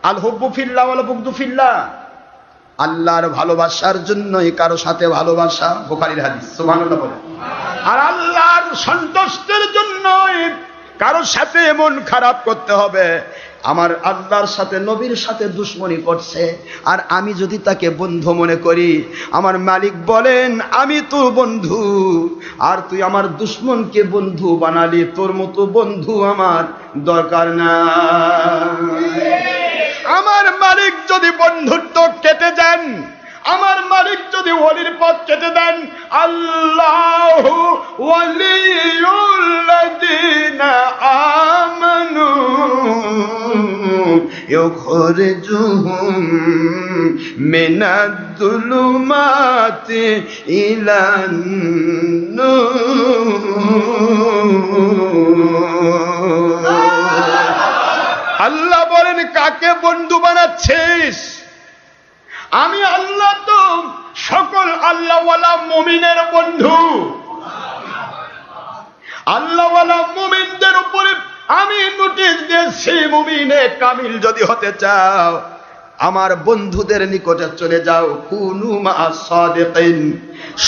আল হুব্বু ফিল্লাহ ওয়াল বুগদু ফিল্লাহ, আল্লাহর ভালোবাসার জন্যই কারো সাথে ভালোবাসা, বুখারীর হাদিস, সুবহানাল্লাহ বলে। আর আল্লাহর সন্তুষ্টির জন্যই কারো সাথে মন খারাপ করতে হবে। আমার আল্লাহর সাথে নবীর সাথে দুশমনি করছে, আর আমি যদি তাকে বন্ধু মনে করি, আমার মালিক বলেন আমি তোর বন্ধু, আর তুই আমার দুশমনকে বন্ধু বানালি, তোর মতো বন্ধু আমার দরকার না। আমার মালিক যদি বন্ধুত্ব কেটে দেন, আমার মালিক যদি ওলির পথ কেটে দেন, আল্লাহু ওয়ালিয়ুল্লাযিনা আমানু ইউখরিজুহুম মিনাদ-দুলুমাতি ইলান-নূর। আল্লাহ বলেন কাকে বন্ধু বানাচ্ছিস? আমি আল্লাহ তো সকল আল্লাহওয়ালা মুমিনের বন্ধু। আল্লাহওয়ালা মুমিনদের উপরে আমি নোটিশ দিয়েছি, মুমিনে কামিল যদি হতে চাও আমার বন্ধুদের নিকটে চলে যাও, কুনু মা'আস সাদিকিন,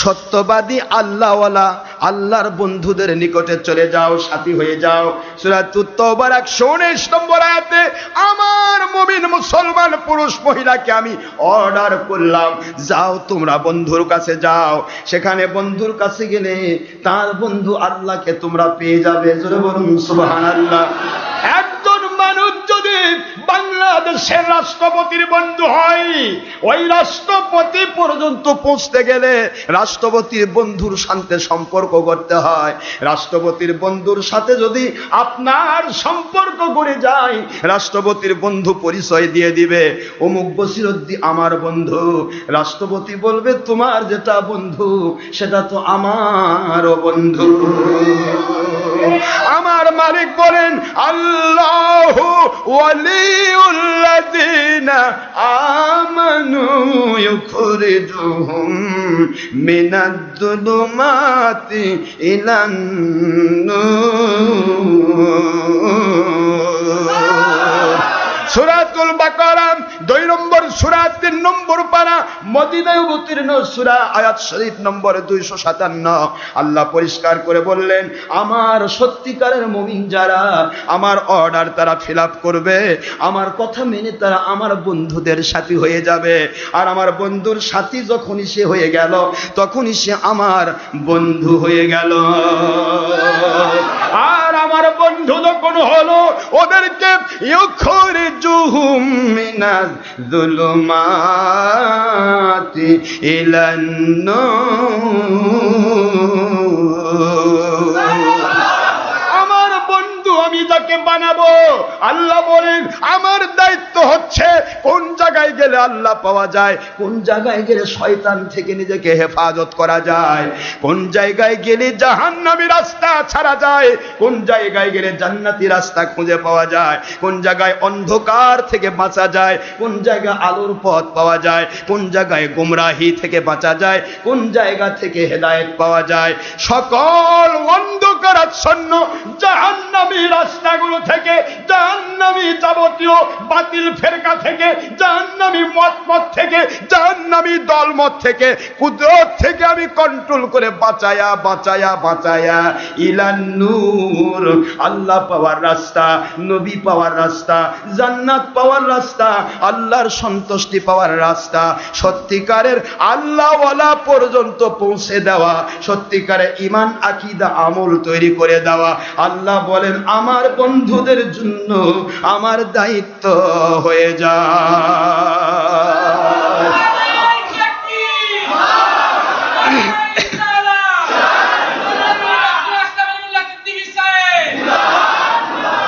সত্যবাদী আল্লাহওয়ালা আল্লাহর বন্ধুদের নিকটে চলে যাও, সাথী হয়ে যাও। সূরা তাওবার 119 নম্বর আয়াতে আমার মুমিন মুসলমান পুরুষ মহিলাকে আমি অর্ডার করলাম, যাও তোমরা বন্ধুর কাছে যাও। সেখানে বন্ধুর কাছে গেলে তার বন্ধু আল্লাহকে তোমরা পেয়ে যাবে। জোরে বলুন সুবহানাল্লাহ। একজন মানুষ যদি বাংলাদেশের রাষ্ট্রপতির বন্ধু হয়, ওই রাষ্ট্রপতি পর্যন্ত পৌঁছতে গেলে রাষ্ট্রপতির বন্ধুর সাথে সম্পর্ক করতে হয়। রাষ্ট্রপতির বন্ধুর সাথে যদি আপনার সম্পর্ক করে যায়, রাষ্ট্রপতির বন্ধু পরিচয় দিয়ে দিবে, অমুক বসিরউদ্দিন আমার বন্ধু। রাষ্ট্রপতি বলবে তোমার যেটা বন্ধু সেটা তো আমারও বন্ধু। আমার মালিক বলেন আল্লাহু ওয়ালিয়ুল্লাযিনা আমানু ইউখরিজুহুম মিনাদ-দুলুমাতি ইলান-নূর। সূরাতুল বাকারা 2 নম্বর সূরা 3 নম্বর পারা, মদিনায় অবতীর্ণ সূরা, আয়াত শরীফ নম্বর 257। আল্লাহ পরিষ্কার করে বললেন আমার সত্যিকারের মুমিন যারা আমার অর্ডার তারা ফিলআপ করবে, আমার কথা মেনে তারা আমার বন্ধুদের সাথী হয়ে যাবে। আর আমার বন্ধুর সাথী যখনই সে হয়ে গেল, তখনই সে আমার বন্ধু হয়ে গেল। আর আমার বন্ধু যখন হলো, ওদেরকে ইউখরিজুহুম মিনাদ-দুলুমাতি ইলান-নূর। আমার বন্ধু আমি যাকে বানাবো, আল্লাহ বলেন আমার দায়িত্ব হচ্ছে কোন জায়গায় গেলে আল্লাহ পাওয়া যায়, কোন জায়গায় গেলে শয়তান থেকে নিজেকে হেফাজত করা যায়, কোন জায়গায় গেলে জাহান্নামী রাস্তা ছাড়া যায়, কোন জায়গায় গেলে জান্নাতি রাস্তা খুঁজে পাওয়া যায়, কোন জায়গায় অন্ধকার থেকে বাঁচা যায়, কোন জায়গায় আলোর পথ পাওয়া যায়, কোন জায়গায় গোমরাহি থেকে বাঁচা যায়, কোন জায়গা থেকে হেদায়েত পাওয়া যায়। সকল অন্ধকারাচ্ছন্ন জাহান্নামী রাস্তাগুলো থেকে, জাহান্নামী যাবতীয় বাতিল ফেরকা থেকে, জাহান্নামী মত থেকে, জাহান্নামী দলমত থেকে, কুদরত থেকে আমি কন্ট্রোল করে বাঁচায়া বাঁচায়া বাঁচায়া ইলান নূর, আল্লাহ পাওয়ার রাস্তা, নবী পাওয়ার রাস্তা, জান্নাত পাওয়ার রাস্তা, আল্লাহর সন্তুষ্টি পাওয়ার রাস্তা, সত্যিকারের আল্লাহওয়ালা পর্যন্ত পৌঁছে দেওয়া, সত্যিকারের ঈমান আকীদা আমল তৈরি করে দেওয়া। আল্লাহ বলেন আমার বন্ধুদের জন্য আমার দায়িত্ব হয়ে যায়।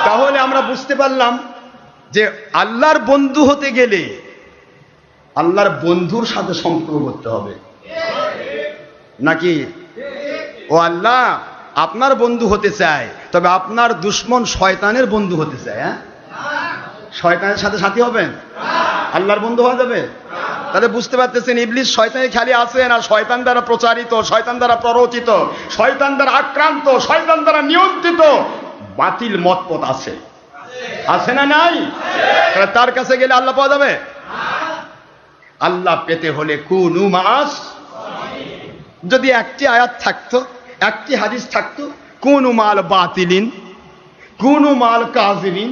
তাহলে আমরা বুঝতে পারলাম যে আল্লাহর বন্ধু হতে গেলে আল্লাহর বন্ধুর সাথে সম্পর্ক করতে হবে নাকি? ও আল্লাহ আপনার বন্ধু হতে চায়, তবে আপনার দুশমন শয়তানের বন্ধু হতে চায়। হ্যাঁ, শয়তানের সাথে সাথী হবেন, আল্লাহর বন্ধু হওয়া যাবে? তাহলে বুঝতে পারতেছেন ইবলিস শয়তানের খেলে আছে না, শয়তান দ্বারা প্রচারিত, শয়তান দ্বারা প্ররোচিত, শয়তান দ্বারা আক্রান্ত, শয়তান দ্বারা নিয়ন্ত্রিত বাতিল মতপথ আছে। আছে না নাই? তার কাছে গেলে আল্লাহ পাওয়া যাবে? আল্লাহ পেতে হলে কুনু মাস, যদি একটি আয়াত থাকতো, একটি হাদিস থাকতো, কুনু মাল বাতিলিন, কুনু মাল কাযিবিন,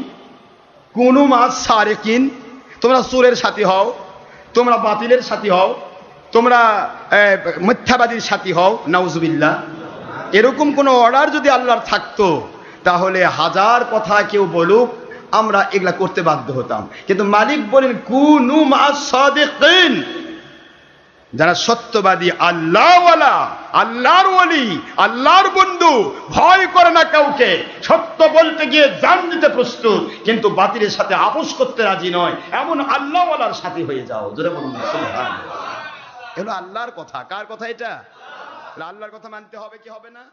কুনু মাস সারিকিন, তোমরা চোরের সাথী হও, তোমরা বাতিলের সাথী হও, তোমরা মিথ্যাবাদীর সাথী হও, নাউজুবিল্লাহ, এরকম কোন অর্ডার যদি আল্লাহর থাকতো তাহলে হাজার কথা কেউ বলুক আমরা এগুলা করতে বাধ্য হতাম। কিন্তু মালিক বলেন কুনু মাস সাদিকিন, যারা সত্যবাদী, আল্লাহওয়ালা, আল্লাহর ওলি, আল্লাহর বন্ধু, ভয় করে না কাউকে, সত্য বলতে গিয়ে জান দিতে প্রস্তুত, কিন্তু বাতিলের সাথে আপোষ করতে রাজি নয়, এমন আল্লাহওয়ালার সাথী হয়ে যাও। জোরে বলুন সুবহানাল্লাহ। এগুলো আল্লাহর কথা। কার কথা এটা? আল্লাহর কথা মানতে হবে কি হবে না?